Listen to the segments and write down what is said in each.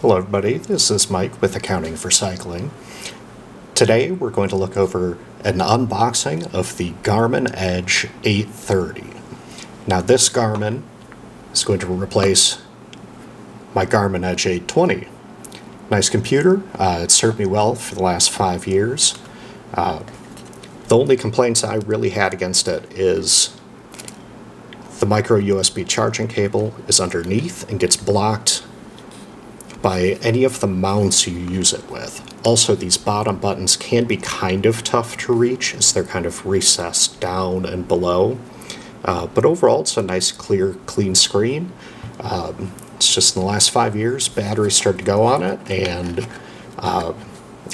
Hello everybody, this is Mike with Accounting for Cycling. Today we're going to look over an unboxing of the Garmin EDGE 830. Now this Garmin is going to replace my Garmin EDGE 820. Nice computer, it's served me well for the last 5 years. The only complaints I really had against it is the micro USB charging cable is underneath and gets blocked by any of the mounts you use it with. Also, these bottom buttons can be kind of tough to reach as they're kind of recessed down and below. But overall, it's a nice, clear, clean screen. It's just in the last 5 years, batteries started to go on it, and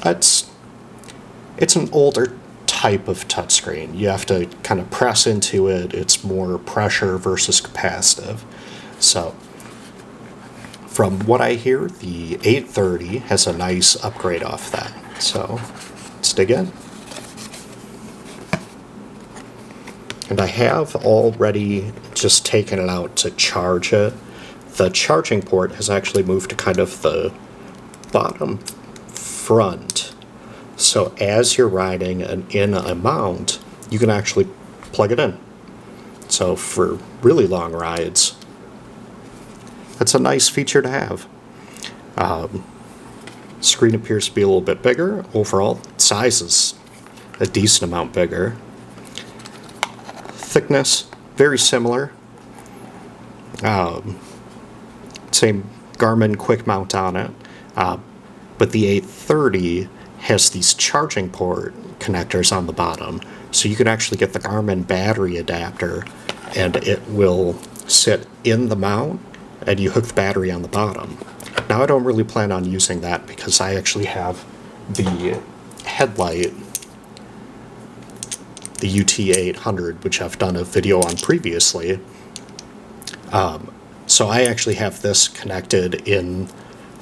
it's an older type of touchscreen. You have to kind of press into it. It's more pressure versus capacitive. So, from what I hear, the 830 has a nice upgrade off that. So, let's dig in. And I have already just taken it out to charge it. The charging port has actually moved to kind of the bottom front. So as you're riding in a mount, you can actually plug it in. So for really long rides, that's a nice feature to have. Screen appears to be a little bit bigger. Overall, size is a decent amount bigger. Thickness, very similar. Same Garmin quick mount on it. But the 830 has these charging port connectors on the bottom. So you can actually get the Garmin battery adapter and it will sit in the mount and you hook the battery on the bottom. Now I don't really plan on using that because I actually have the headlight, the UT800, which I've done a video on previously. So I actually have this connected in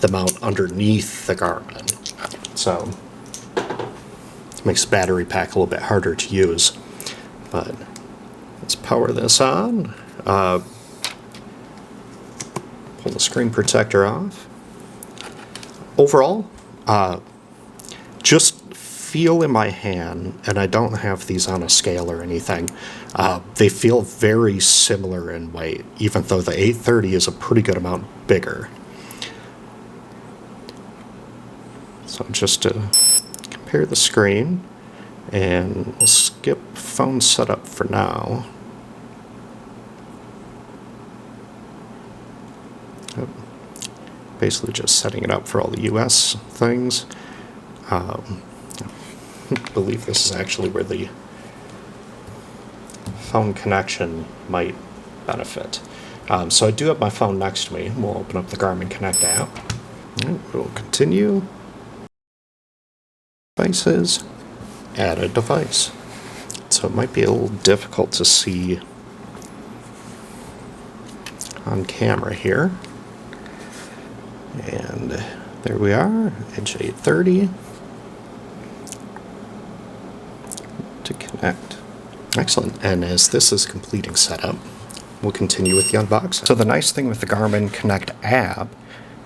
the mount underneath the Garmin. So it makes the battery pack a little bit harder to use. But let's power this on. Pull the screen protector off. Overall, just feel in my hand, and I don't have these on a scale or anything, they feel very similar in weight, even though the 830 is a pretty good amount bigger. So just to compare the screen, and we'll skip phone setup for now. Basically just setting it up for all the US things. I believe this is actually where the phone connection might benefit. So I do have my phone next to me. We'll open up the Garmin Connect app. We'll continue. Devices. Add a device. So it might be a little difficult to see on camera here. And there we are, EDGE 830. To connect. Excellent. And as this is completing setup, we'll continue with the unboxing. So the nice thing with the Garmin Connect app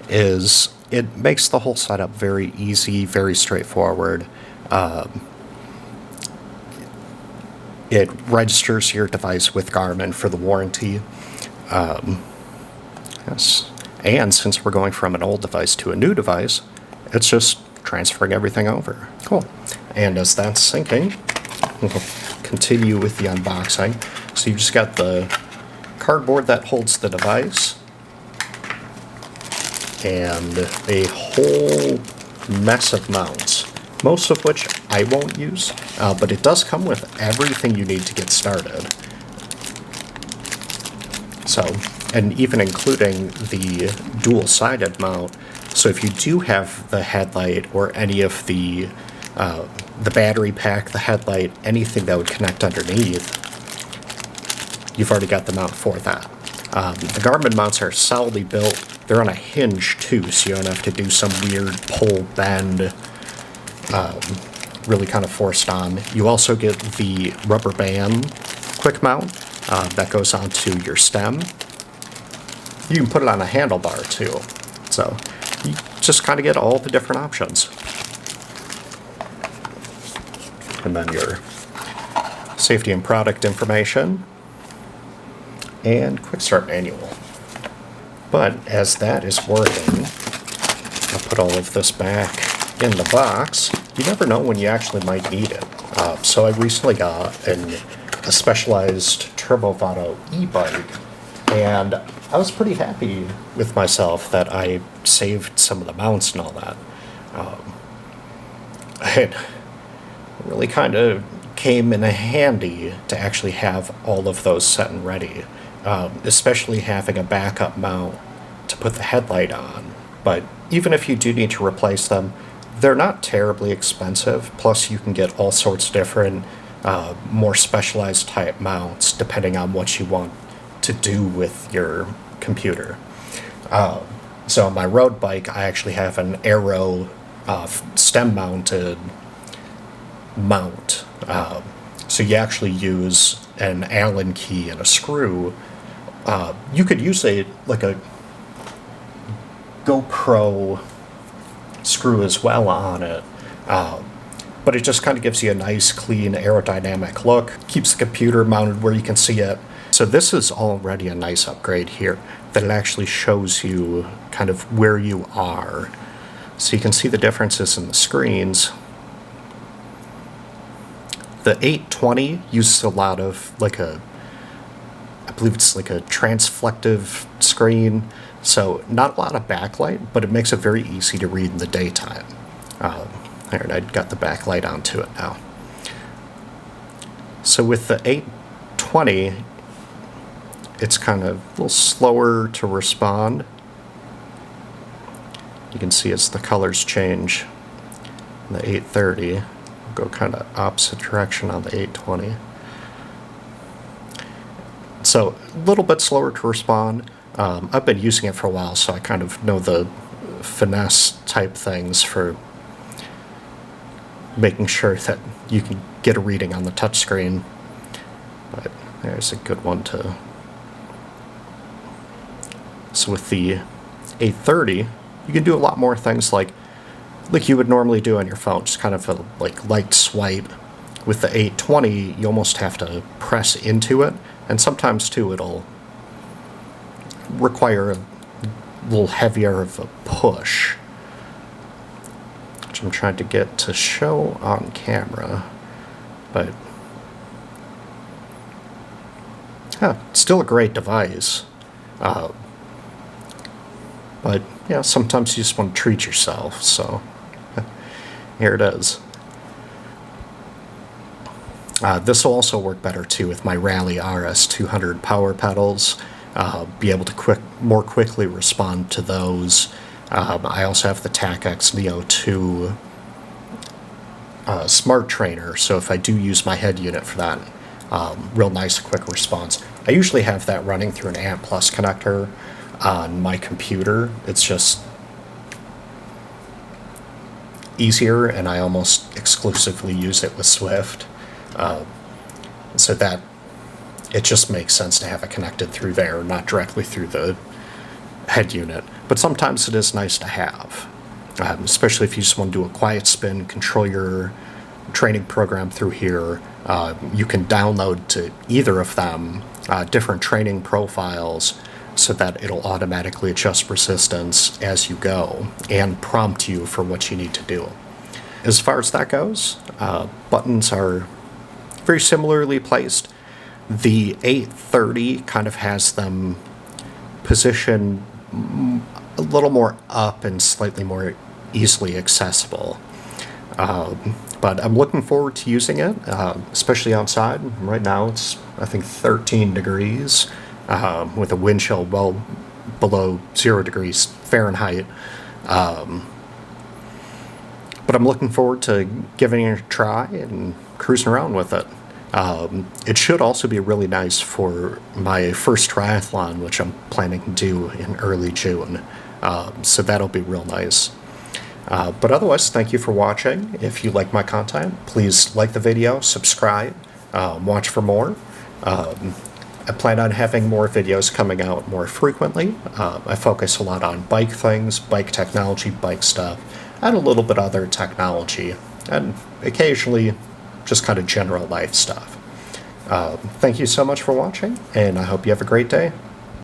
is it makes the whole setup very easy, very straightforward. It registers your device with Garmin for the warranty. Yes. And since we're going from an old device to a new device, it's just transferring everything over. Cool. And as that's syncing, we'll continue with the unboxing. So you just got the cardboard that holds the device and a whole mess of mounts, most of which I won't use, but it does come with everything you need to get started. So, and even including the dual-sided mount, so if you do have the headlight or any of the battery pack, the headlight, anything that would connect underneath, you've already got the mount for that. The Garmin mounts are solidly built. They're on a hinge too, so you don't have to do some weird pull bend, really kind of forced on. You also get the rubber band quick mount that goes onto your stem. You can put it on a handlebar too. So you just kind of get all the different options. And then your safety and product information and quick start manual. But as that is working, I'll put all of this back in the box. You never know when you actually might need it. So I recently got a specialized Turbo Vado e-bike, and I was pretty happy with myself that I saved some of the mounts and all that. It really kind of came in handy to actually have all of those set and ready, especially having a backup mount to put the headlight on. But even if you do need to replace them, they're not terribly expensive. Plus, you can get all sorts of different, more specialized type mounts depending on what you want to do with your computer. So on my road bike, I actually have an Aero stem-mounted mount. So you actually use an Allen key and a screw. You could use a GoPro screw as well on it, but it just kind of gives you a nice, clean, aerodynamic look. Keeps the computer mounted where you can see it. So this is already a nice upgrade here, that it actually shows you kind of where you are. So you can see the differences in the screens. The 820 uses a lot of I believe it's like a transflective screen, so not a lot of backlight, but it makes it very easy to read in the daytime. There, and I've got the backlight onto it now. So with the 820, it's kind of a little slower to respond. You can see as the colors change. The 830 go kind of opposite direction on the 820. So a little bit slower to respond. I've been using it for a while, so I kind of know the finesse type things for making sure that you can get a reading on the touchscreen. But there's a good one to. So with the 830, you can do a lot more things like you would normally do on your phone, just kind of a light swipe. With the 820, you almost have to press into it, and sometimes too it'll require a little heavier of a push, which I'm trying to get to show on camera, but still a great device. But yeah, sometimes you just want to treat yourself, so here it is. This will also work better too with my Rally RS200 power pedals. Be able to more quickly respond to those. I also have the TacX Neo 2 Smart Trainer, so if I do use my head unit for that, real nice quick response. I usually have that running through an ANT Plus connector on my computer. It's just easier, and I almost exclusively use it with Swift. So that it just makes sense to have it connected through there, not directly through the head unit. But sometimes it is nice to have, especially if you just want to do a quiet spin, control your training program through here. You can download to either of them different training profiles so that it'll automatically adjust resistance as you go and prompt you for what you need to do. As far as that goes, buttons are very similarly placed. The 830 kind of has them positioned a little more up and slightly more easily accessible. But I'm looking forward to using it, especially outside. Right now it's, I think, 13 degrees with a wind chill well below 0 degrees Fahrenheit. But I'm looking forward to giving it a try and cruising around with it. It should also be really nice for my first triathlon, which I'm planning to do in early June. So that'll be real nice. But otherwise, thank you for watching. If you like my content, please like the video, subscribe, watch for more. I plan on having more videos coming out more frequently. I focus a lot on bike things, bike technology, bike stuff, and a little bit other technology, and occasionally just kind of general life stuff. Thank you so much for watching, and I hope you have a great day.